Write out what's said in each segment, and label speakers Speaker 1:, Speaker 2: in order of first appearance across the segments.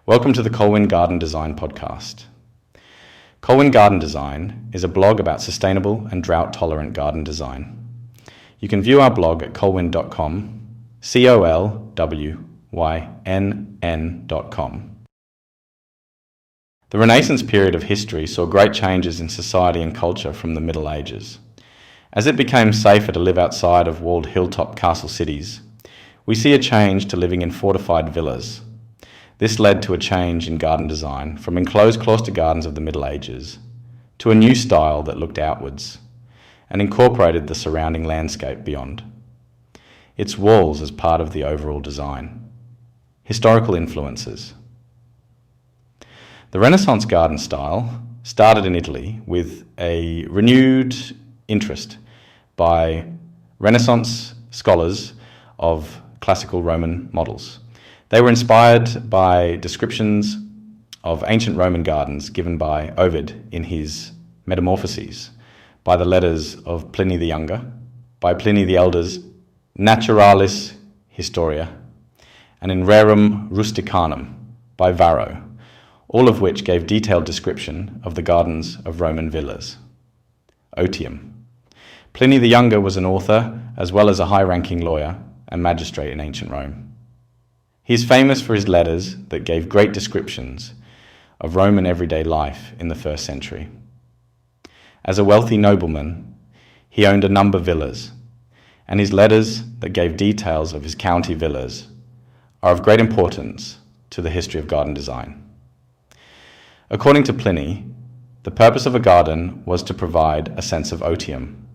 Speaker 1: Welcome to the Colwyn Garden Design podcast. Colwyn Garden Design is a blog about sustainable and drought-tolerant garden design. You can view our blog at colwyn.com, colwyn.com. The Renaissance period of history saw great changes in society and culture from the Middle Ages. As it became safer to live outside of walled hilltop castle cities, we see a change to living in fortified villas. This led to a change in garden design from enclosed cloister gardens of the Middle Ages to a new style that looked outwards and incorporated the surrounding landscape beyond. Its walls as part of the overall design. Historical influences. The Renaissance garden style started in Italy with a renewed interest by Renaissance scholars of classical Roman models. They were inspired by descriptions of ancient Roman gardens given by Ovid in his Metamorphoses, by the letters of Pliny the Younger, by Pliny the Elder's Naturalis Historia, and in Rerum Rusticanum by Varro, all of which gave detailed description of the gardens of Roman villas. Otium. Pliny the Younger was an author as well as a high-ranking lawyer and magistrate in ancient Rome. He is famous for his letters that gave great descriptions of Roman everyday life in the first century. As a wealthy nobleman, he owned a number of villas, and his letters that gave details of his county villas are of great importance to the history of garden design. According to Pliny, the purpose of a garden was to provide a sense of otium.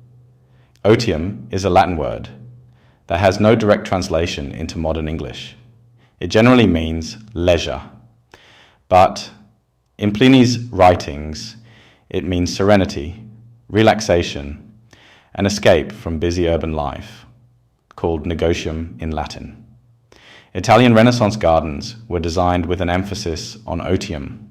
Speaker 1: Otium is a Latin word that has no direct translation into modern English. It generally means leisure, but in Pliny's writings, it means serenity, relaxation, and escape from busy urban life, called negotium in Latin. Italian Renaissance gardens were designed with an emphasis on otium,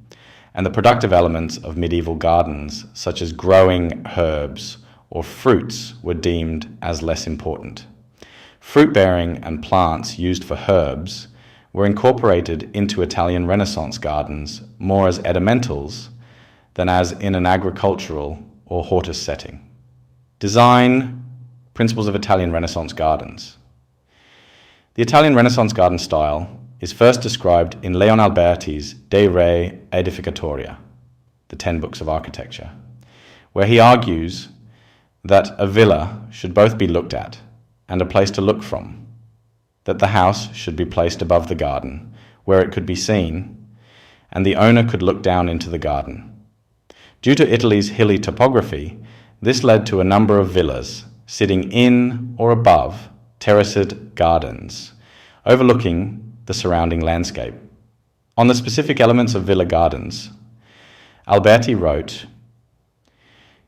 Speaker 1: and the productive elements of medieval gardens, such as growing herbs or fruits, were deemed as less important. Fruit-bearing and plants used for herbs were incorporated into Italian Renaissance gardens more as ornamentals than as in an agricultural or hortus setting. Design principles of Italian Renaissance gardens. The Italian Renaissance garden style is first described in Leon Alberti's De Re Edificatoria, the 10 books of architecture, where he argues that a villa should both be looked at and a place to look from, that the house should be placed above the garden, where it could be seen, and the owner could look down into the garden. Due to Italy's hilly topography, this led to a number of villas sitting in or above terraced gardens, overlooking the surrounding landscape. On the specific elements of villa gardens, Alberti wrote,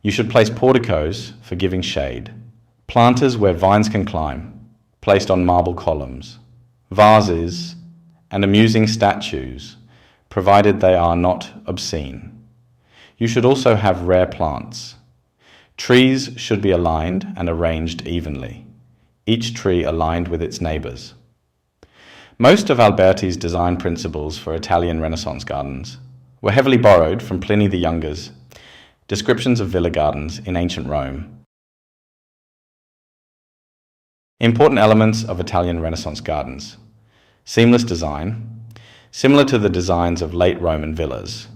Speaker 1: "You should place porticos for giving shade, planters where vines can climb, placed on marble columns, vases, and amusing statues, provided they are not obscene. You should also have rare plants. Trees should be aligned and arranged evenly, each tree aligned with its neighbours." Most of Alberti's design principles for Italian Renaissance gardens were heavily borrowed from Pliny the Younger's descriptions of villa gardens in ancient Rome. Important elements of Italian Renaissance gardens. Seamless design. Similar to the designs of late Roman villas,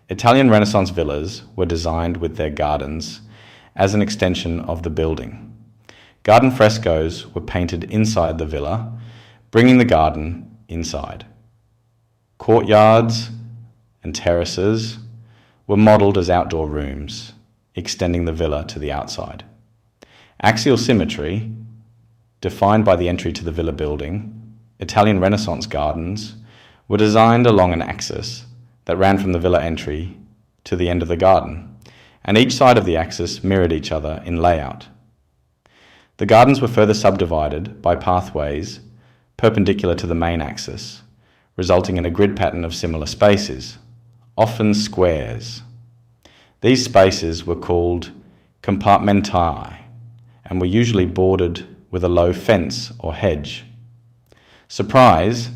Speaker 1: Italian Renaissance villas were designed with their gardens as an extension of the building. Garden frescoes were painted inside the villa, bringing the garden inside. Courtyards and terraces were modelled as outdoor rooms, extending the villa to the outside. Axial symmetry, defined by the entry to the villa building, Italian Renaissance gardens were designed along an axis that ran from the villa entry to the end of the garden, and each side of the axis mirrored each other in layout. The gardens were further subdivided by pathways perpendicular to the main axis, resulting in a grid pattern of similar spaces, often squares. These spaces were called compartmenti and were usually bordered with a low fence or hedge. Surprise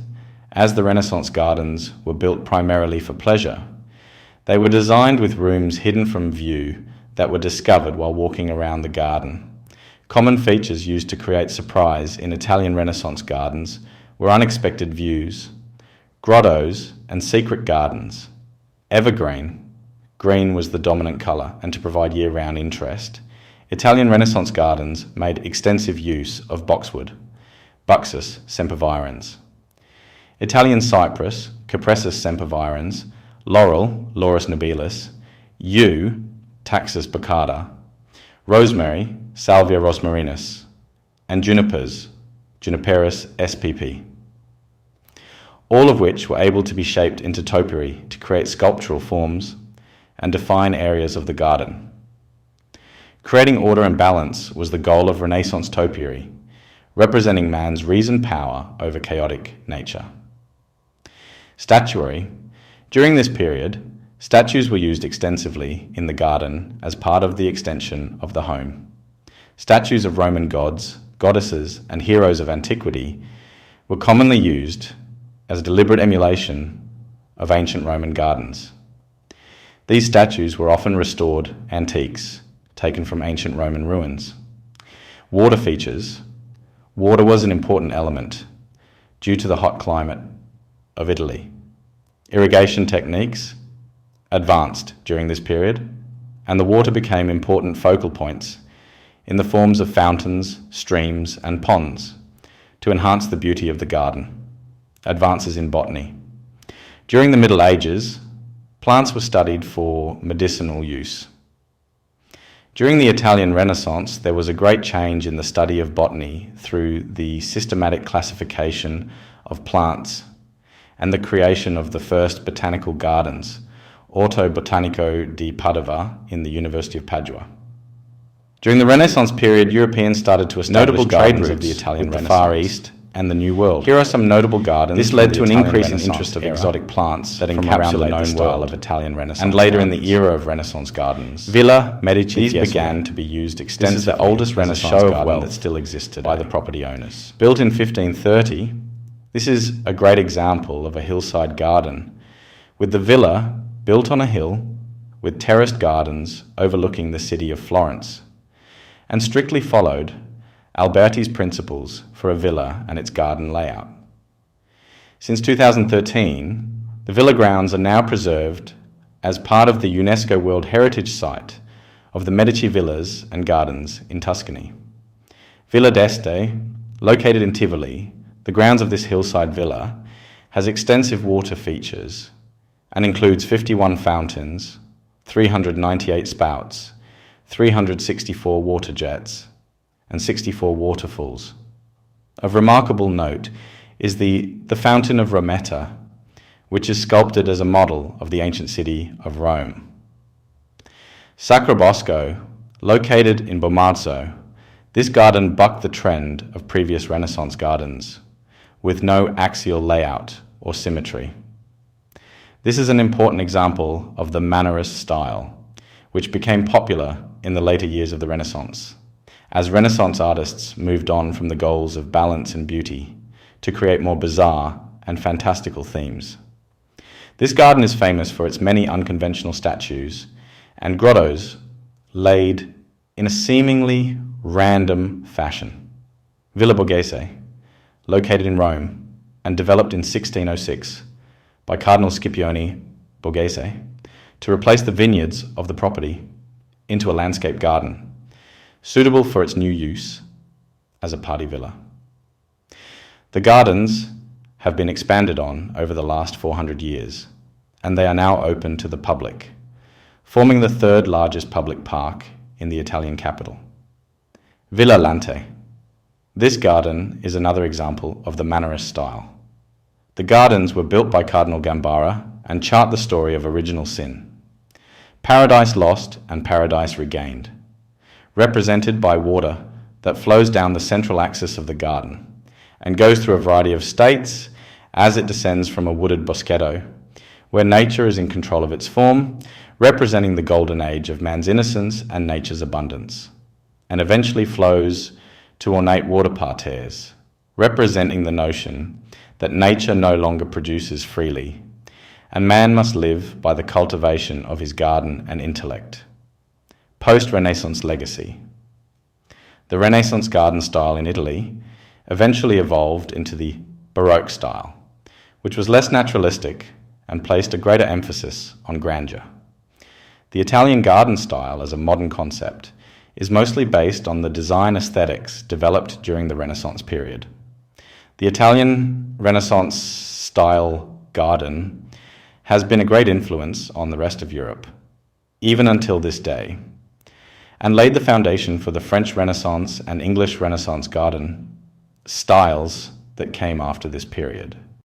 Speaker 1: as the Renaissance gardens were built primarily for pleasure, they were designed with rooms hidden from view that were discovered while walking around the garden. Common features used to create surprise in Italian Renaissance gardens were unexpected views, grottos, and secret gardens. Evergreen, green was the dominant colour, and to provide year-round interest, Italian Renaissance gardens made extensive use of boxwood, Buxus sempervirens. Italian cypress, Cupressus sempervirens, laurel, Laurus nobilis, yew, Taxus baccata, rosemary, Salvia rosmarinus, and junipers, Juniperus spp, all of which were able to be shaped into topiary to create sculptural forms and define areas of the garden. Creating order and balance was the goal of Renaissance topiary, representing man's reasoned power over chaotic nature. Statuary. During this period, statues were used extensively in the garden as part of the extension of the home. Statues of Roman gods, goddesses, and heroes of antiquity were commonly used as a deliberate emulation of ancient Roman gardens. These statues were often restored antiques taken from ancient Roman ruins. Water features. Water was an important element due to the hot climate of Italy. Irrigation techniques advanced during this period, and the water became important focal points in the forms of fountains, streams, and ponds to enhance the beauty of the garden. Advances in botany. During the Middle Ages, plants were studied for medicinal use. During the Italian Renaissance, there was a great change in the study of botany through the systematic classification of plants and the creation of the first botanical gardens, Orto Botanico di Padova in the University of Padua. During the Renaissance period, Europeans started to establish notable gardens of the Italian Renaissance, the Far East, and the New World. Here are some notable gardens. This led to an increase in interest of exotic plants that encapsulate the known style of Italian Renaissance. And later in the era of Renaissance gardens, Villa Medici began to be used extensively. This is the oldest Renaissance garden that still existed by the property owners. Built in 1530, this is a great example of a hillside garden, with the villa built on a hill with terraced gardens overlooking the city of Florence, and strictly followed Alberti's principles for a villa and its garden layout. Since 2013, the villa grounds are now preserved as part of the UNESCO World Heritage Site of the Medici Villas and Gardens in Tuscany. Villa d'Este, located in Tivoli, the grounds of this hillside villa, has extensive water features and includes 51 fountains, 398 spouts, 364 water jets, and 64 waterfalls. Of remarkable note is the Fountain of Rometta, which is sculpted as a model of the ancient city of Rome. Sacrobosco, located in Bomarzo, this garden bucked the trend of previous Renaissance gardens, with no axial layout or symmetry. This is an important example of the Mannerist style, which became popular in the later years of the Renaissance, as Renaissance artists moved on from the goals of balance and beauty to create more bizarre and fantastical themes. This garden is famous for its many unconventional statues and grottos laid in a seemingly random fashion. Villa Borghese, located in Rome and developed in 1606 by Cardinal Scipione Borghese to replace the vineyards of the property into a landscape garden, suitable for its new use as a party villa. The gardens have been expanded on over the last 400 years, and they are now open to the public, forming the third largest public park in the Italian capital. Villa Lante. This garden is another example of the Mannerist style. The gardens were built by Cardinal Gambara and chart the story of original sin, paradise lost and paradise regained, represented by water that flows down the central axis of the garden and goes through a variety of states as it descends from a wooded boschetto, where nature is in control of its form, representing the golden age of man's innocence and nature's abundance, and eventually flows to ornate water parterres, representing the notion that nature no longer produces freely, and man must live by the cultivation of his garden and intellect. Post-Renaissance legacy. The Renaissance garden style in Italy eventually evolved into the Baroque style, which was less naturalistic and placed a greater emphasis on grandeur. The Italian garden style as a modern concept is mostly based on the design aesthetics developed during the Renaissance period. The Italian Renaissance style garden has been a great influence on the rest of Europe, even until this day, and laid the foundation for the French Renaissance and English Renaissance garden styles that came after this period.